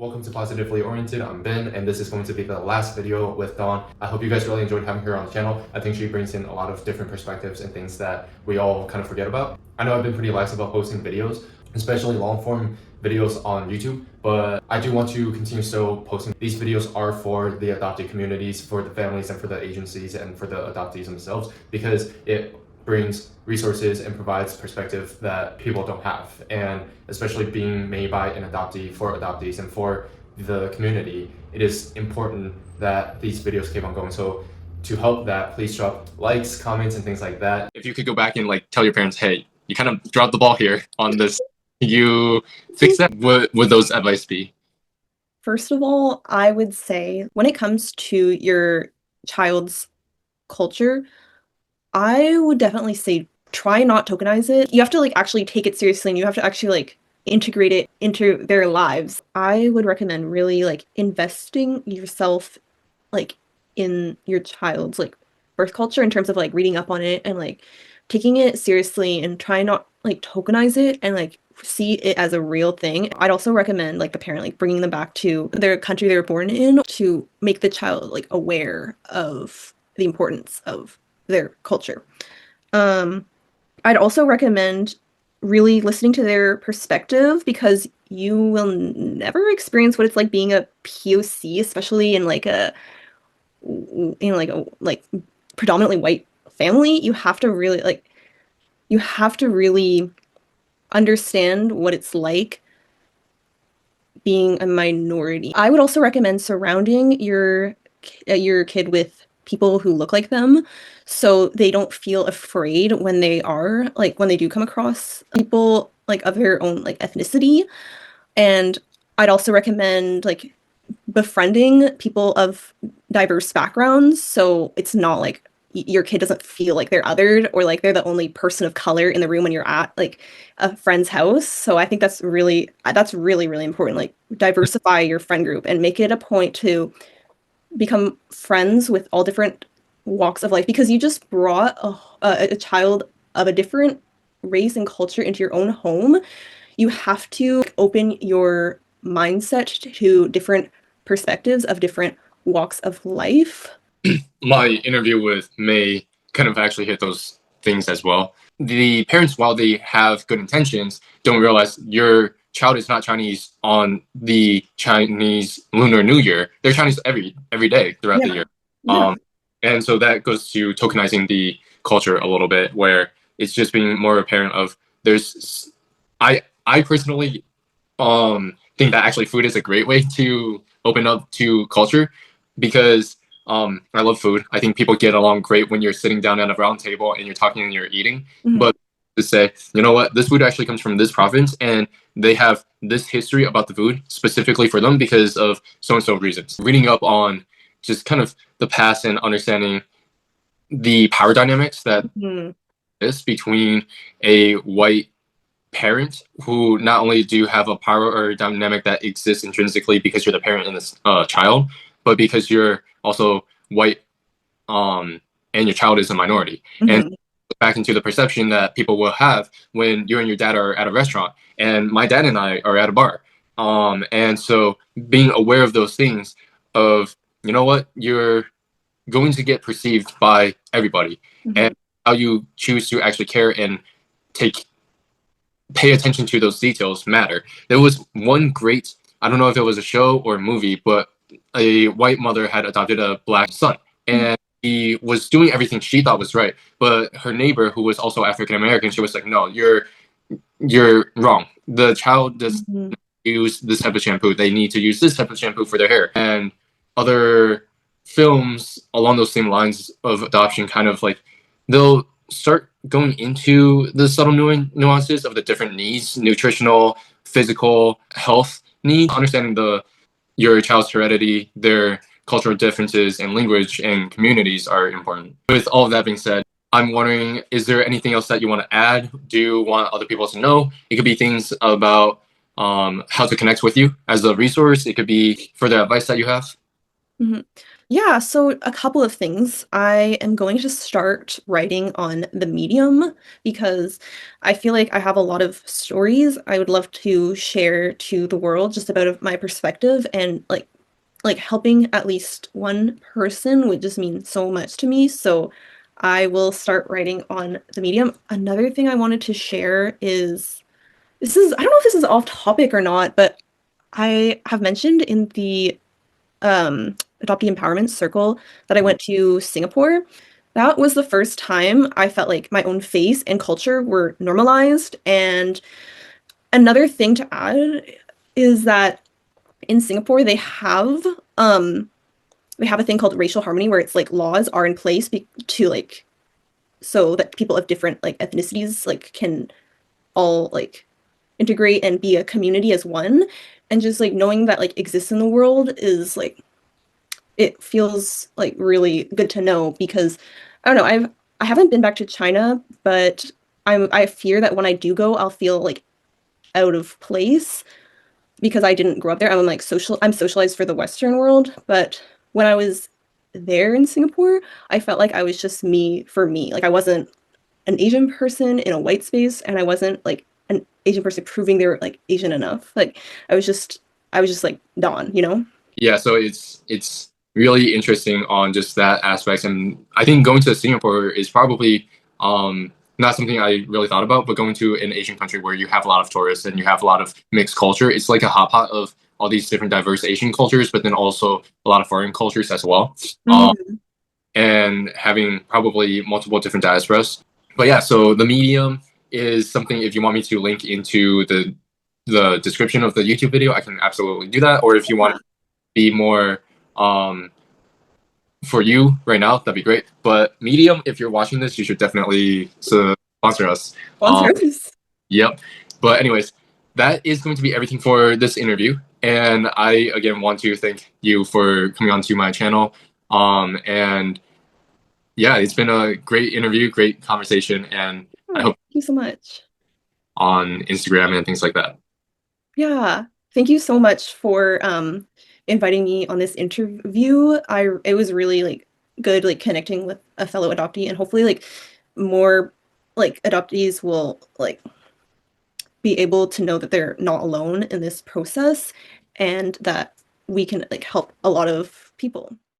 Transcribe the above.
Welcome to Positively Oriented. I'm Ben, and this is going to be the last video with Dawn. I hope you guys really enjoyed having her on the channel. I think she brings in a lot of different perspectives and things that we all kind of forget about. I know I've been pretty lax about posting videos, especially long form videos on YouTube, but I do want to continue still posting. These videos are for the adoptee communities, for the families, and for the agencies, and for the adoptees themselves, because it brings resources and provides perspective that people don't have. And especially being made by an adoptee for adoptees and for the community, it is important that these videos keep on going. So to help that, please drop likes, comments, and things like that. If you could go back and tell your parents, hey, you kind of dropped the ball here on this, you fix that, what would those advice be? First of all, I would say when it comes to your child's culture, I would definitely say try not tokenize it. You have to actually take it seriously and you have to actually integrate it into their lives. I would recommend really investing yourself in your child's birth culture in terms of reading up on it and taking it seriously and try not tokenize it and see it as a real thing. I'd also recommend the parent bringing them back to their country they were born in to make the child aware of the importance of their culture. I'd also recommend really listening to their perspective because you will never experience what it's like being a POC, especially in a predominantly white family. You have to really understand what it's like being a minority. I would also recommend surrounding your kid with people who look like them so they don't feel afraid when they do come across people of their own ethnicity. And I'd also recommend befriending people of diverse backgrounds so it's not your kid doesn't feel like they're othered or they're the only person of color in the room when you're at a friend's house. So I think that's really important. Diversify your friend group and make it a point to become friends with all different walks of life because you just brought a child of a different race and culture into your own home. You have to open your mindset to different perspectives of different walks of life. My interview with May kind of actually hit those things as well. The parents, while they have good intentions, don't realize your child is not Chinese on the Chinese Lunar New Year. They're Chinese every day throughout the year. Yeah. And so that goes to tokenizing the culture a little bit, where it's just being more apparent of there's. I personally think that actually food is a great way to open up to culture because I love food. I think people get along great when you're sitting down at a round table and you're talking and you're eating. Mhm. But to say, you know what, this food actually comes from this province and they have this history about the food specifically for them because of so and so reasons. Reading up on just kind of the past and understanding the power dynamics that Mhm. is between a white parent who not only do have a power or dynamic that exists intrinsically because you're the parent and this child, but because you're also white and your child is a minority. And Mhm. back into the perception that people will have when you and your dad are at a restaurant and my dad and I are at a bar. And so being aware of those things of, you know what, you're going to get perceived by everybody Mhm. and how you choose to actually care and take pay attention to those details matter. There was one great, I don't know if it was a show or a movie, but a white mother had adopted a black son and he was doing everything she thought was right. But her neighbor, who was also African American, she was like, no, you're wrong. The child does Mhm. use this type of shampoo. They need to use this type of shampoo for their hair. And other films along those same lines of adoption kind of they'll start going into the subtle nuances of the different needs, nutritional, physical, health needs, understanding your child's heredity, their cultural differences, and language and communities are important. With all of that being said, I'm wondering, is there anything else that you want to add? Do you want other people to know? It could be things about how to connect with you as a resource. It could be further advice that you have. Mhm. Yeah, so a couple of things. I am going to start writing on the medium because I feel like I have a lot of stories I would love to share to the world just about my perspective, and like helping at least one person would just mean so much to me. So I will start writing on the medium. Another thing I wanted to share is I don't know if this is off topic or not, but I have mentioned in the adoptee empowerment circle that I went to Singapore. That was the first time I felt like my own face and culture were normalized. And another thing to add is that in Singapore they have a thing called racial harmony where it's like laws are in place to like so that people of different like ethnicities like can all like integrate and be a community as one. And just like knowing that like exists in the world is like it feels like really good to know because I don't know, I haven't been back to China, but I fear that when I do go, I'll feel like out of place because I didn't grow up there. I'm socialized for the Western world, but when I was there in Singapore, I felt like I was just me for me. Like I wasn't an Asian person in a white space, and I wasn't like an Asian person proving they were like Asian enough. Like I was just like Dawn, you know? Yeah, so it's really interesting on just that aspect, and I think going to Singapore is probably not something I really thought about, but going to an Asian country where you have a lot of tourists and you have a lot of mixed culture, it's like a hot pot of all these different diverse Asian cultures, but then also a lot of foreign cultures as well, Mhm. and having probably multiple different diasporas. But yeah, so the medium is something. If you want me to link into the description of the YouTube video, I can absolutely do that. Or if you want Yeah. be more um for you right now, that'd be great. But Medium, if you're watching this, you should definitely sponsor us. Sponsors. Yep. But anyways, that is going to be everything for this interview. And I again want to thank you for coming onto my channel. And yeah, it's been a great interview, great conversation, and I Oh, hope thank you so much. on Instagram and things like that. Yeah. Thank you so much for inviting me on this interview. It was really like good like connecting with a fellow adoptee, and hopefully like more like adoptees will like be able to know that they're not alone in this process and that we can like help a lot of people.